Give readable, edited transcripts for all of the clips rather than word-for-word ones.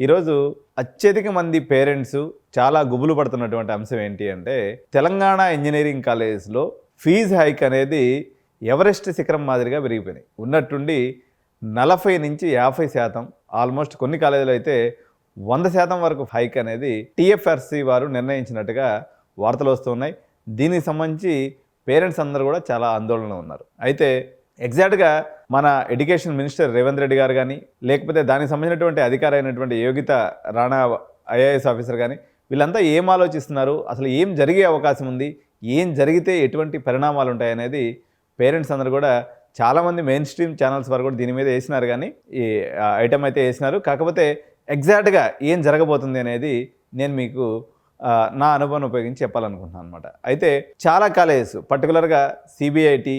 ఈరోజు అత్యధిక మంది పేరెంట్స్ చాలా గుబులు పడుతున్నటువంటి అంశం ఏంటి అంటే తెలంగాణ ఇంజనీరింగ్ కాలేజెస్లో ఫీజు హైక్ అనేది ఎవరెస్ట్ శిఖరం మాదిరిగా పెరిగిపోయినాయి. ఉన్నట్టుండి 40 నుంచి 50% ఆల్మోస్ట్ కొన్ని కాలేజీలు అయితే 100% వరకు హైక్ అనేది టీఎఫ్ఆర్సీ వారు నిర్ణయించినట్టుగా వార్తలు వస్తున్నాయి. దీనికి సంబంధించి పేరెంట్స్ అందరూ కూడా చాలా ఆందోళనలో ఉన్నారు. అయితే ఎగ్జాక్ట్గా మన ఎడ్యుకేషన్ మినిస్టర్ రేవంత్ రెడ్డి గారు కానీ, లేకపోతే దానికి సంబంధించినటువంటి అధికారి అయినటువంటి యోగిత రాణా ఐఏఎస్ ఆఫీసర్ కానీ, వీళ్ళంతా ఏం ఆలోచిస్తున్నారు, అసలు ఏం జరిగే అవకాశం ఉంది, ఏం జరిగితే ఎటువంటి పరిణామాలు ఉంటాయనేది పేరెంట్స్ అందరూ కూడా చాలామంది మెయిన్ స్ట్రీమ్ ఛానల్స్ వారు కూడా దీని మీద వేసినారు. కానీ ఈ ఐటమ్ అయితే వేసినారు. కాకపోతే ఎగ్జాక్ట్గా ఏం జరగబోతుంది అనేది నేను మీకు నా అనుభవం ఉపయోగించి చెప్పాలనుకుంటున్నాను అనమాట. అయితే చాలా కాలేజెస్ పర్టికులర్గా CBIT,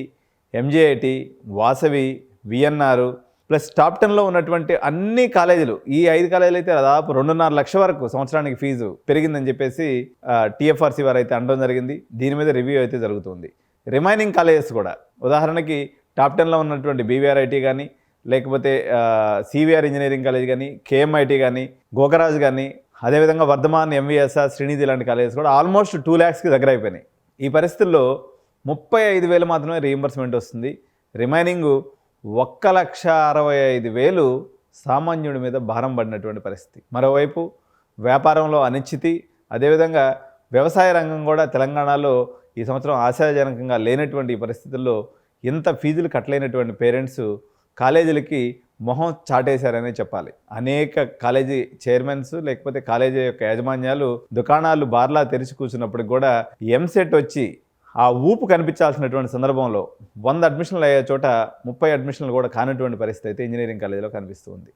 MJIT, Vasavi, VNR plus top 10లో ఉన్నటువంటి అన్ని కాలేజీలు, ఈ 5 కాలేజీలు అయితే దాదాపు 2.5 లక్షల వరకు సంవత్సరానికి ఫీజు పెరిగిందని చెప్పేసి టీఎఫ్ఆర్సీ వారు అయితే అనడం జరిగింది. దీని మీద రివ్యూ అయితే జరుగుతుంది. రిమైనింగ్ కాలేజెస్ కూడా ఉదాహరణకి టాప్ 10లో ఉన్నటువంటి బీవీఆర్ఐటీ కానీ, లేకపోతే సివిఆర్ ఇంజనీరింగ్ కాలేజ్ కానీ, కేఎంఐటీ కానీ, గోకరాజ్ కానీ, అదేవిధంగా వర్ధమాన్, ఎంవీఎస్ఆర్, శ్రీనిధి లాంటి కాలేజెస్ కూడా ఆల్మోస్ట్ 2 lakhsకి దగ్గర అయిపోయినాయి. ఈ పరిస్థితుల్లో 35,000 మాత్రమే రీయింబర్స్మెంట్ వస్తుంది. రిమైనింగ్ 1,65,000 సామాన్యుడి మీద భారం పడినటువంటి పరిస్థితి. మరోవైపు వ్యాపారంలో అనిశ్చితి, అదేవిధంగా వ్యవసాయ రంగం కూడా తెలంగాణలో ఈ సంవత్సరం ఆశాజనకంగా లేనటువంటి పరిస్థితుల్లో ఇంత ఫీజులు కట్టలేనటువంటి పేరెంట్స్ కాలేజీలకి మొహం చాటేశారనే చెప్పాలి. అనేక కాలేజీ చైర్మన్స్, లేకపోతే కాలేజీ యొక్క యాజమాన్యాలు దుకాణాలు బార్లా తెరిచి కూర్చున్నప్పటికి కూడా ఎంసెట్ వచ్చి ఆ ఊపు కనిపించాల్సినటువంటి సందర్భంలో 100 అడ్మిషన్లు అయ్యే చోట 30 అడ్మిషన్లు కూడా కానటువంటి పరిస్థితి అయితే ఇంజనీరింగ్ కాలేజీలో కనిపిస్తుంది.